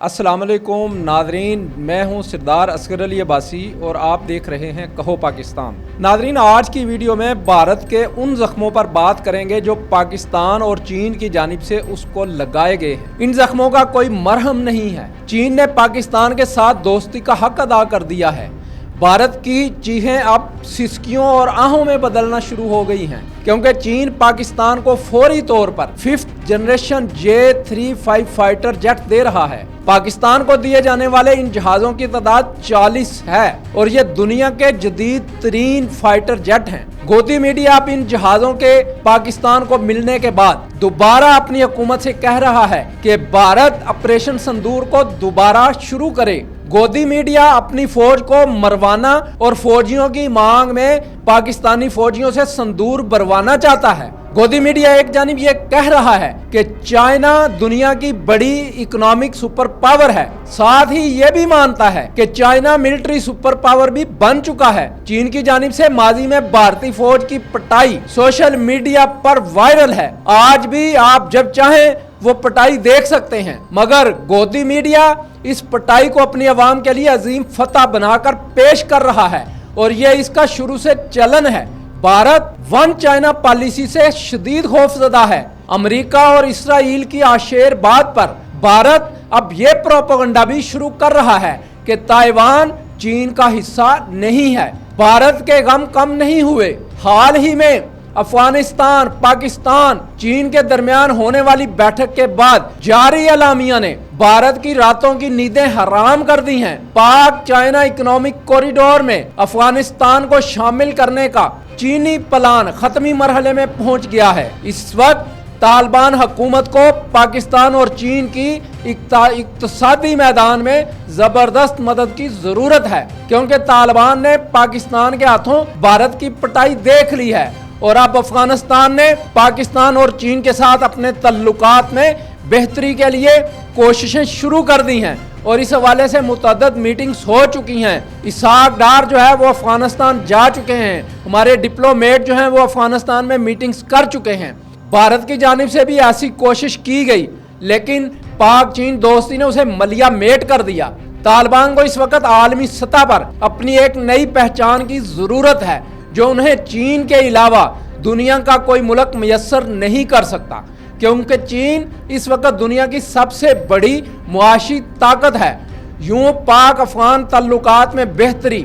السلام علیکم ناظرین، میں ہوں سردار اصغر علی عباسی اور آپ دیکھ رہے ہیں کہو پاکستان۔ ناظرین، آج کی ویڈیو میں بھارت کے ان زخموں پر بات کریں گے جو پاکستان اور چین کی جانب سے اس کو لگائے گئے ہیں۔ ان زخموں کا کوئی مرہم نہیں ہے۔ چین نے پاکستان کے ساتھ دوستی کا حق ادا کر دیا ہے۔ بھارت کی چیخیں اب سسکیوں اور آہوں میں بدلنا شروع ہو گئی ہیں، کیونکہ چین پاکستان کو فوری طور پر 5th generation J-35 fighter jet دے رہا ہے۔ پاکستان کو دیے جانے والے ان جہازوں کی تعداد 40 ہے اور یہ دنیا کے جدید ترین فائٹر جیٹ ہیں۔ گودی میڈیا اب ان جہازوں کے پاکستان کو ملنے کے بعد دوبارہ اپنی حکومت سے کہہ رہا ہے کہ بھارت آپریشن سندور کو دوبارہ شروع کرے۔ گودی میڈیا اپنی فوج کو مروانا اور فوجیوں کی مانگ میں پاکستانی فوجیوں سے سندور بھروانا چاہتا ہے۔ گودی میڈیا ایک جانب یہ کہہ رہا ہے کہ چائنا دنیا کی بڑی اکنامک سپر پاور ہے، ساتھ ہی یہ بھی مانتا ہے کہ چائنا ملٹری سپر پاور بھی بن چکا ہے۔ چین کی جانب سے ماضی میں بھارتی فوج کی پٹائی سوشل میڈیا پر وائرل ہے۔ آج بھی آپ جب چاہیں وہ پٹائی دیکھ سکتے ہیں، مگر گودی میڈیا اس پٹائی کو اپنی عوام کے لیے عظیم فتح بنا کر پیش کر رہا ہے اور یہ اس کا شروع سے چلن ہے۔ بھارت ون چائنا پالیسی سے شدید خوفزدہ ہے۔ امریکہ اور اسرائیل کی آشیر بات پر بھارت اب یہ پروپیگنڈا بھی شروع کر رہا ہے کہ تائیوان چین کا حصہ نہیں ہے۔ بھارت کے غم کم نہیں ہوئے۔ حال ہی میں افغانستان، پاکستان، چین کے درمیان ہونے والی بیٹھک کے بعد جاری اعلامیہ نے بھارت کی راتوں کی نیندیں حرام کر دی ہیں۔ پاک چائنا اکنامک کوریڈور میں افغانستان کو شامل کرنے کا چینی پلان ختمی مرحلے میں پہنچ گیا ہے۔ اس وقت طالبان حکومت کو پاکستان اور چین کی اقتصادی میدان میں زبردست مدد کی ضرورت ہے، کیونکہ طالبان نے پاکستان کے ہاتھوں بھارت کی پٹائی دیکھ لی ہے اور اب افغانستان نے پاکستان اور چین کے ساتھ اپنے تعلقات میں بہتری کے لیے کوششیں شروع کر دی ہیں اور اس حوالے سے متعدد میٹنگز ہو چکی ہیں۔ اسحاق ڈار جو ہے وہ افغانستان جا چکے ہیں، ہمارے ڈپلومیٹ جو ہیں وہ افغانستان میں میٹنگز کر چکے ہیں۔ بھارت کی جانب سے بھی ایسی کوشش کی گئی، لیکن پاک چین دوستی نے اسے ملیا میٹ کر دیا۔ طالبان کو اس وقت عالمی سطح پر اپنی ایک نئی پہچان کی ضرورت ہے جو انہیں چین کے علاوہ دنیا کا کوئی ملک میسر نہیں کر سکتا، کیونکہ چین اس وقت دنیا کی سب سے بڑی معاشی طاقت ہے۔ یوں پاک افغان تعلقات میں بہتری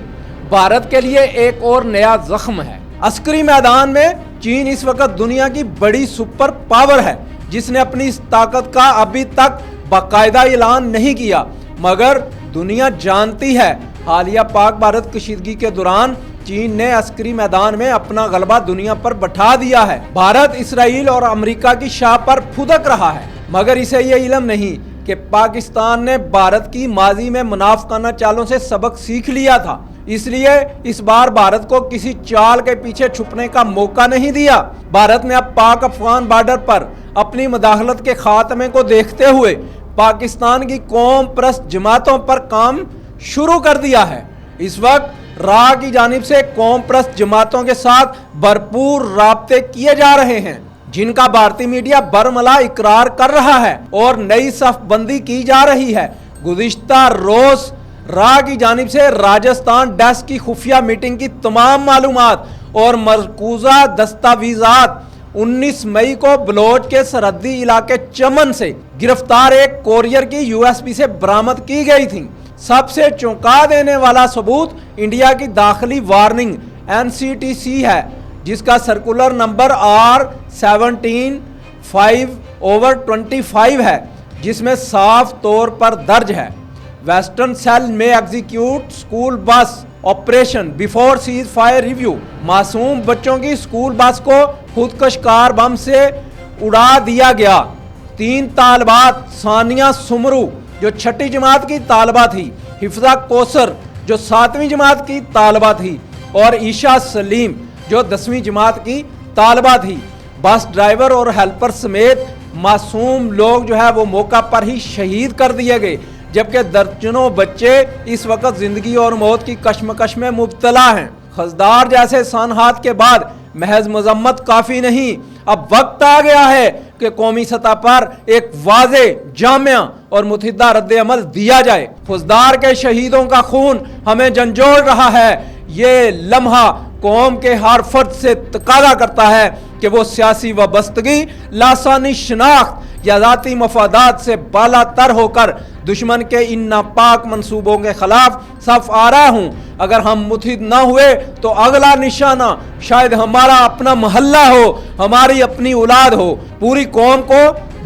بھارت کے لیے ایک اور نیا زخم ہے۔ عسکری میدان میں چین اس وقت دنیا کی بڑی سپر پاور ہے، جس نے اپنی اس طاقت کا ابھی تک باقاعدہ اعلان نہیں کیا، مگر دنیا جانتی ہے۔ حالیہ پاک بھارت کشیدگی کے دوران چین نے عسکری میدان میں اپنا غلبہ دنیا پر بٹھا دیا ہے۔ بھارت اسرائیل اور امریکہ کی شاہ پر پھدک رہا ہے، مگر اسے یہ علم نہیں کہ پاکستان نے بھارت کی ماضی میں منافقانہ چالوں سے سبق سیکھ لیا تھا، اس لیے اس بار بھارت کو کسی چال کے پیچھے چھپنے کا موقع نہیں دیا۔ بھارت نے اب پاک افغان بارڈر پر اپنی مداخلت کے خاتمے کو دیکھتے ہوئے پاکستان کی قوم پرست جماعتوں پر کام شروع کر دیا ہے۔ اس وقت راہ کی جانب سے قوم پرست جماعتوں کے ساتھ بھرپور رابطے کیے جا رہے ہیں، جن کا بھارتی میڈیا برملا اقرار کر رہا ہے اور نئی صف بندی کی جا رہی ہے۔ گزشتہ روز راہ کی جانب سے راجستھان ڈیسک کی خفیہ میٹنگ کی تمام معلومات اور مرکوزہ دستاویزات 19 مئی کو بلوچ کے سرحدی علاقے چمن سے گرفتار ایک کوریئر کی USB سے برآمد کی گئی تھیں۔ سب سے چونکا دینے والا ثبوت انڈیا کی داخلی وارننگ NCTC ہے، جس کا سرکولر نمبر R17/5/25 ہے، جس میں صاف طور پر درج ہے ویسٹرن سیل میں execute school bus operation before cease fire review. معصوم بچوں کی اسکول بس کو خودکش کار بم سے اڑا دیا گیا۔ 3 طالبات، ثانیہ سمرو جو 6ٹھی جماعت کی طالبہ تھی، حفظہ کوثر جو 7ویں جماعت کی طالبہ تھی اور عیشا سلیم جو 10ویں جماعت کی طالبہ تھی، بس ڈرائیور اور ہیلپر سمیت معصوم لوگ جو ہے وہ موقع پر ہی شہید کر دیے گئے، جبکہ درجنوں بچے اس وقت زندگی اور موت کی کشمکش میں مبتلا ہیں۔ خزدار جیسے سانحات کے بعد محض مذمت کافی نہیں، اب وقت آ گیا ہے کہ قومی سطح پر ایک واضح، جامع اور متحدہ رد عمل دیا جائے۔ فوجدار کے شہیدوں کا خون ہمیں جھنجھوڑ رہا ہے۔ یہ لمحہ قوم کے ہر فرد سے تقاضا کرتا ہے کہ وہ سیاسی وابستگی، لاسانی شناخت یا ذاتی مفادات سے بالا تر ہو کر دشمن کے ان ناپاک منصوبوں کے خلاف صف آرا ہوں۔ اگر ہم متحد نہ ہوئے تو اگلا نشانہ شاید ہمارا اپنا محلہ ہو، ہماری اپنی اولاد ہو۔ پوری قوم کو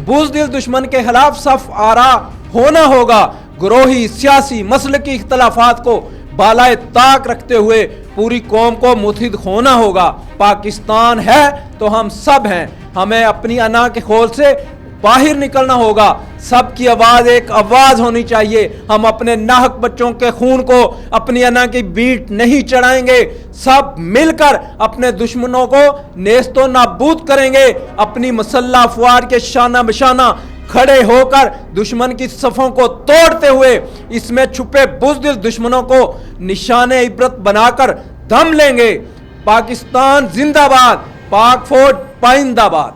بزدل دشمن کے خلاف صف آرا ہونا ہوگا۔ گروہی، سیاسی، مسلکی اختلافات کو بالائے طاق رکھتے ہوئے پوری قوم کو متحد ہونا ہوگا۔ پاکستان ہے تو ہم سب ہیں۔ ہمیں اپنی انا کے خول سے باہر نکلنا ہوگا۔ سب کی آواز ایک آواز ہونی چاہیے۔ ہم اپنے ناحق بچوں کے خون کو اپنی انا کی بیٹ نہیں چڑھائیں گے۔ سب مل کر اپنے دشمنوں کو نیست و نابود کریں گے۔ اپنی مسلح افواج کے شانہ بشانہ کھڑے ہو کر دشمن کی صفوں کو توڑتے ہوئے اس میں چھپے بزدل دشمنوں کو نشان عبرت بنا کر دم لیں گے۔ پاکستان زندہ باد، پاک فوج پائندہ باد۔